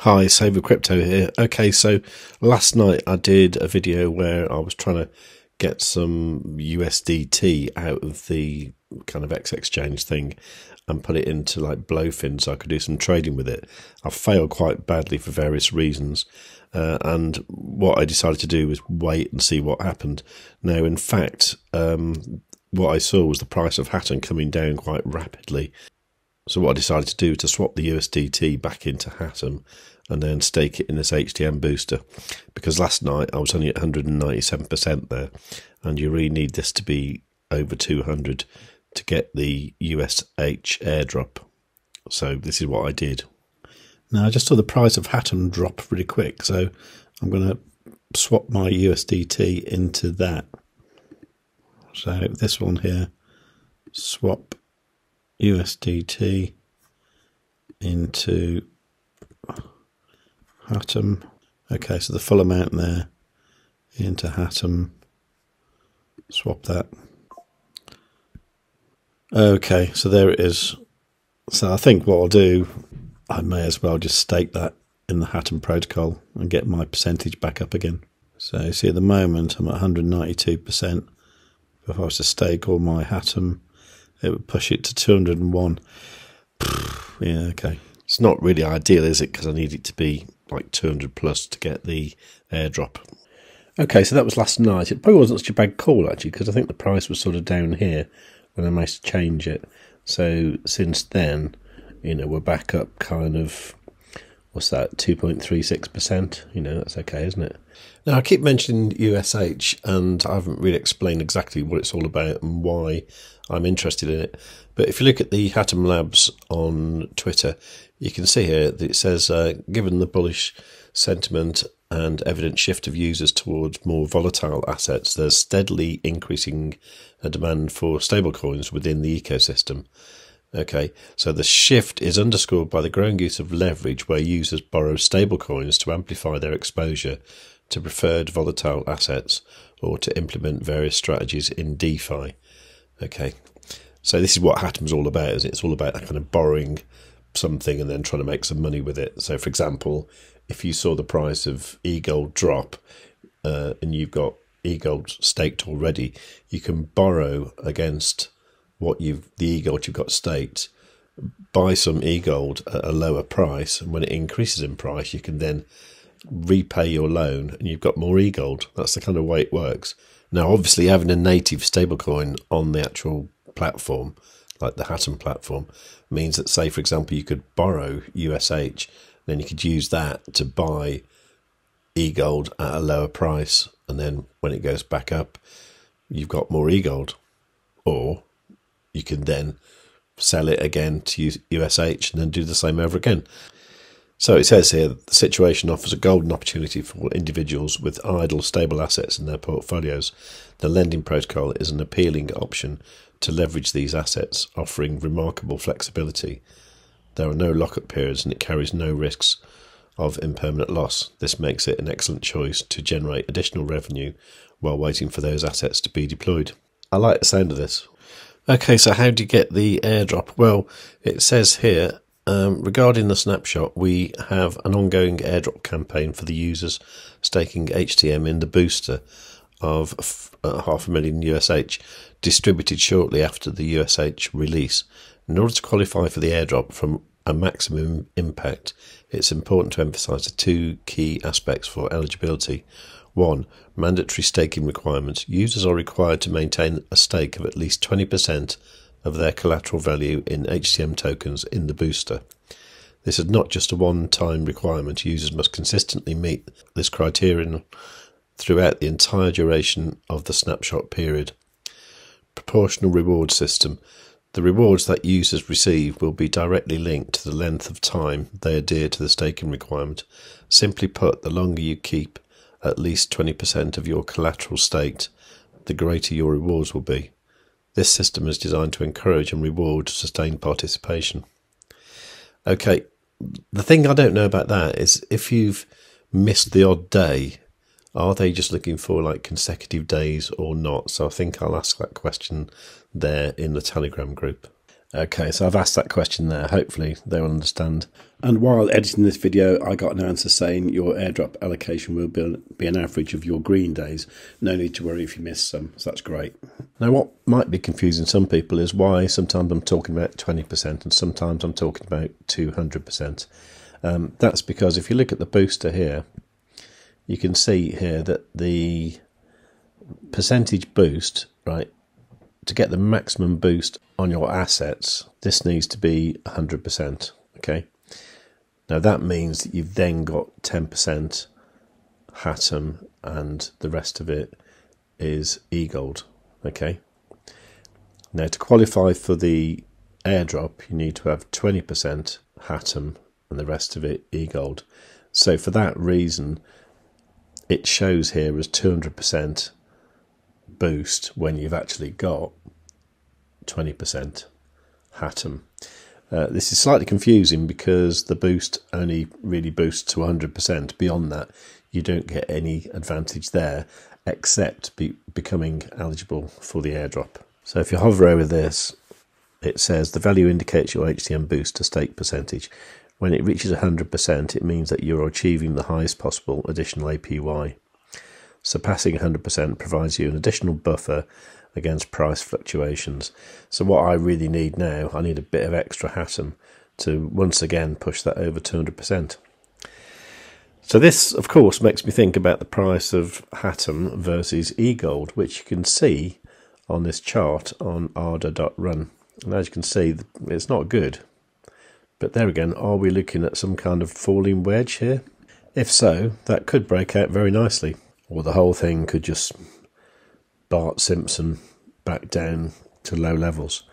Hi, savewith.crypto here. Okay, so last night I did a video where I was trying to get some USDT out of the kind of X exchange thing and put it into like Blowfin so I could do some trading with it. I failed quite badly for various reasons, and what I decided to do was wait and see what happened. Now, in fact, what I saw was the price of Hatom coming down quite rapidly. So what I decided to do was to swap the USDT back into Hatom and then stake it in this HTM booster, because last night I was only at 197% there, and you really need this to be over 200 to get the USH airdrop. So this is what I did. Now I just saw the price of Hatom drop really quick, so I'm going to swap my USDT into that. So this one here, swap USDT into Hatom. Okay, so the full amount there into Hatom. Swap that. Okay, so there it is. So I think what I'll do, I may as well just stake that in the Hatom protocol and get my percentage back up again. So you see at the moment I'm at 192%. If I was to stake all my Hatom, it would push it to 201. Yeah, okay. It's not really ideal, is it? Because I need it to be like 200 plus to get the airdrop. Okay, so that was last night. It probably wasn't such a bad call, actually, because I think the price was sort of down here when I managed to change it. So since then, you know, we're back up kind of, what's that, 2.36%? You know, that's okay, isn't it? Now, I keep mentioning USH, and I haven't really explained exactly what it's all about and why I'm interested in it. But if you look at the Hatom Labs on Twitter, you can see here that it says, given the bullish sentiment and evident shift of users towards more volatile assets, there's steadily increasing demand for stablecoins within the ecosystem. Okay, so the shift is underscored by the growing use of leverage where users borrow stablecoins to amplify their exposure to preferred volatile assets or to implement various strategies in DeFi. Okay, so this is what Hatom's all about, isn't it? It's all about kind of borrowing something and then trying to make some money with it. So, for example, if you saw the price of eGold drop and you've got eGold staked already, you can borrow against the eGold you've got staked, buy some eGold at a lower price, and when it increases in price, you can then repay your loan and you've got more eGold. That's the kind of way it works. Now, obviously, having a native stablecoin on the actual platform, like the Hatom platform, means that, say, for example, you could borrow USH, then you could use that to buy eGold at a lower price, and then when it goes back up, you've got more eGold. Or you can then sell it again to USH and then do the same over again. So it says here that the situation offers a golden opportunity for individuals with idle, stable assets in their portfolios. The lending protocol is an appealing option to leverage these assets, offering remarkable flexibility. There are no lockup periods and it carries no risks of impermanent loss. This makes it an excellent choice to generate additional revenue while waiting for those assets to be deployed. I like the sound of this. Okay, so how do you get the airdrop? Well, it says here, regarding the snapshot, we have an ongoing airdrop campaign for the users staking HTM in the booster of 500,000 USH, distributed shortly after the USH release. In order to qualify for the airdrop from a maximum impact, it's important to emphasize the two key aspects for eligibility. 1. Mandatory staking requirements. Users are required to maintain a stake of at least 20% of their collateral value in HTM tokens in the booster. This is not just a one-time requirement. Users must consistently meet this criterion throughout the entire duration of the snapshot period. Proportional reward system. The rewards that users receive will be directly linked to the length of time they adhere to the staking requirement. Simply put, the longer you keep at least 20% of your collateral staked, the greater your rewards will be. This system is designed to encourage and reward sustained participation. Okay, the thing I don't know about that is if you've missed the odd day, are they just looking for like consecutive days or not? So I think I'll ask that question there in the Telegram group. Okay, so I've asked that question there. Hopefully they will understand. And while editing this video, I got an answer saying your airdrop allocation will be an average of your green days. No need to worry if you miss some, so that's great. Now, what might be confusing some people is why sometimes I'm talking about 20% and sometimes I'm talking about 200%. That's because if you look at the booster here, you can see here that the percentage boost, right, to get the maximum boost on your assets, this needs to be 100%, okay? Now that means that you've then got 10% Hatom and the rest of it is e-gold, okay? Now to qualify for the airdrop, you need to have 20% Hatom and the rest of it e-gold. So for that reason, it shows here as 200% boost when you've actually got 20% Hatom. This is slightly confusing because the boost only really boosts to 100%. Beyond that, you don't get any advantage there except becoming eligible for the airdrop. So if you hover over this, it says the value indicates your HTM boost to stake percentage. When it reaches 100%, it means that you're achieving the highest possible additional APY. Surpassing 100% provides you an additional buffer against price fluctuations. So what I really need now, I need a bit of extra Hatom to once again push that over 200%. So this, of course, makes me think about the price of Hatom versus e-gold, which you can see on this chart on arda.run. And as you can see, it's not good. But there again, are we looking at some kind of falling wedge here? If so, that could break out very nicely. Or the whole thing could just Bart Simpson back down to low levels.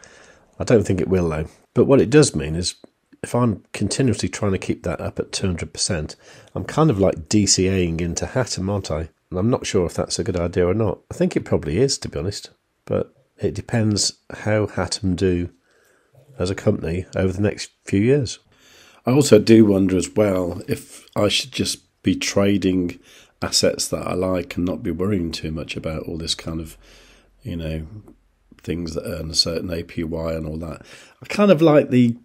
I don't think it will though. But what it does mean is if I'm continuously trying to keep that up at 200%, I'm kind of like DCAing into Hatom, aren't I? And I'm not sure if that's a good idea or not. I think it probably is, to be honest. But it depends how Hatom do as a company over the next few years. I also do wonder as well if I should just be trading assets that I like and not be worrying too much about all this kind of, you know, things that earn a certain APY and all that. I kind of like the,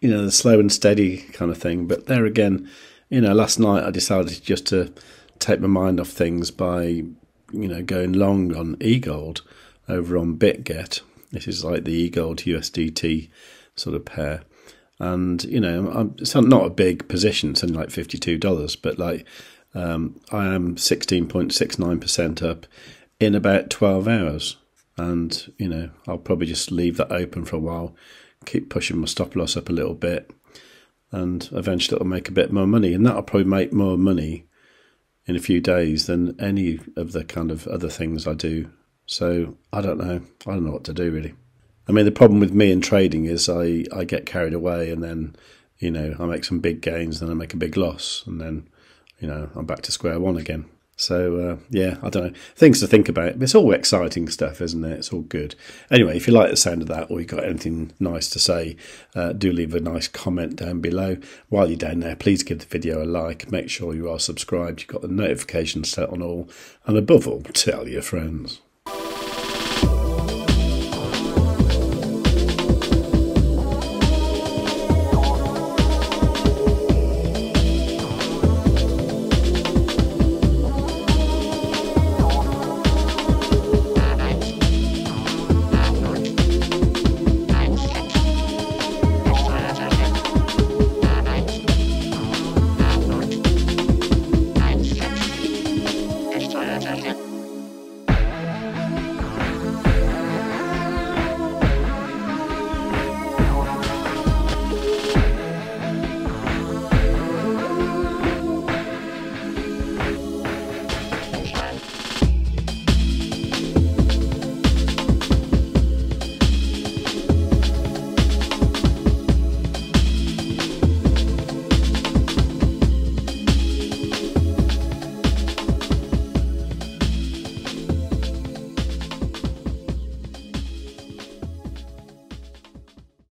you know, the slow and steady kind of thing. But there again, you know, last night I decided just to take my mind off things by, you know, going long on e-gold over on BitGet. This is like the e-gold USDT sort of pair. And, you know, it's not a big position, it's only like $52, but like I am 16.69% up in about 12 hours. And, you know, I'll probably just leave that open for a while, keep pushing my stop loss up a little bit, and eventually it'll make a bit more money. And that'll probably make more money in a few days than any of the kind of other things I do. So I don't know. I don't know what to do, really. I mean, the problem with me in trading is I get carried away and then, you know, I make some big gains, then I make a big loss, and then, you know, I'm back to square one again. So, yeah, I don't know. Things to think about. It's all exciting stuff, isn't it? It's all good. Anyway, if you like the sound of that or you've got anything nice to say, do leave a nice comment down below. While you're down there, please give the video a like. Make sure you are subscribed. You've got the notifications set on all. And above all, tell your friends.